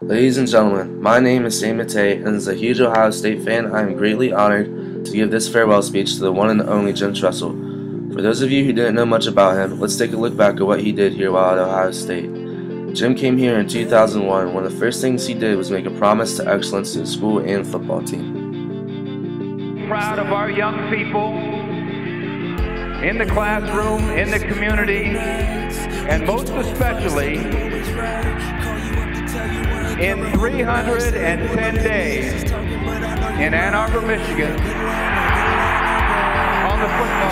Ladies and gentlemen, my name is Mattei, and as a huge Ohio State fan, I am greatly honored to give this farewell speech to the one and only Jim Tressel. For those of you who didn't know much about him, let's take a look back at what he did here while at Ohio State. Jim came here in 2001. One of the first things he did was make a promise to excellence to the school and football team. Proud of our young people in the classroom, in the community, and most especially in 310 days in Ann Arbor, Michigan, on the football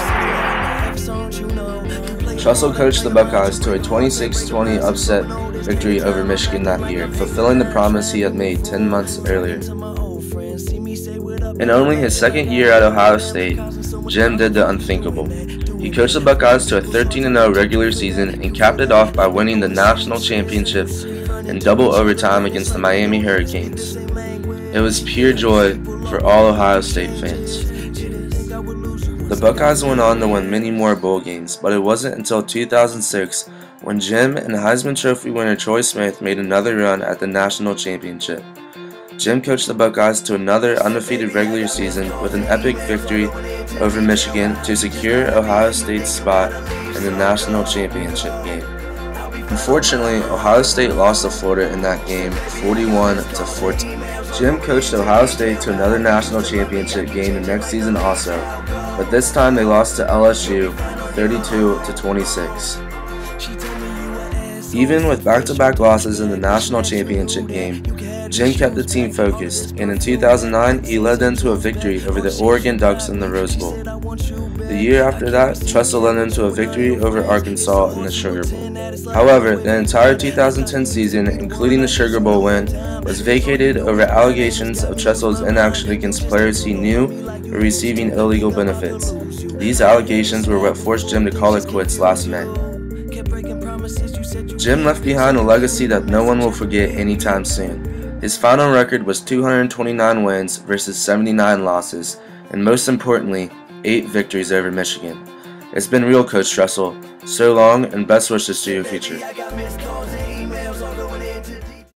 field. Tressel coached the Buckeyes to a 26-20 upset victory over Michigan that year, fulfilling the promise he had made 10 months earlier. In only his second year at Ohio State, Jim did the unthinkable. He coached the Buckeyes to a 13-0 regular season and capped it off by winning the national championship in double overtime against the Miami Hurricanes. It was pure joy for all Ohio State fans. The Buckeyes went on to win many more bowl games, but it wasn't until 2006 when Jim and Heisman Trophy winner Troy Smith made another run at the national championship. Jim coached the Buckeyes to another undefeated regular season with an epic victory over Michigan to secure Ohio State's spot in the national championship game. Unfortunately, Ohio State lost to Florida in that game 41-14. Jim coached Ohio State to another national championship game the next season also, but this time they lost to LSU 32-26. Even with back-to-back losses in the national championship game, Jim kept the team focused, and in 2009 he led them to a victory over the Oregon Ducks in the Rose Bowl. The year after that, Tressel led them to a victory over Arkansas in the Sugar Bowl. However, the entire 2010 season, including the Sugar Bowl win, was vacated over allegations of Tressel's inaction against players he knew were receiving illegal benefits. These allegations were what forced Jim to call it quits last May. Jim left behind a legacy that no one will forget anytime soon. His final record was 229 wins versus 79 losses, and most importantly, 8 victories over Michigan. It's been real, Coach Tressel. So long, and best wishes to your future.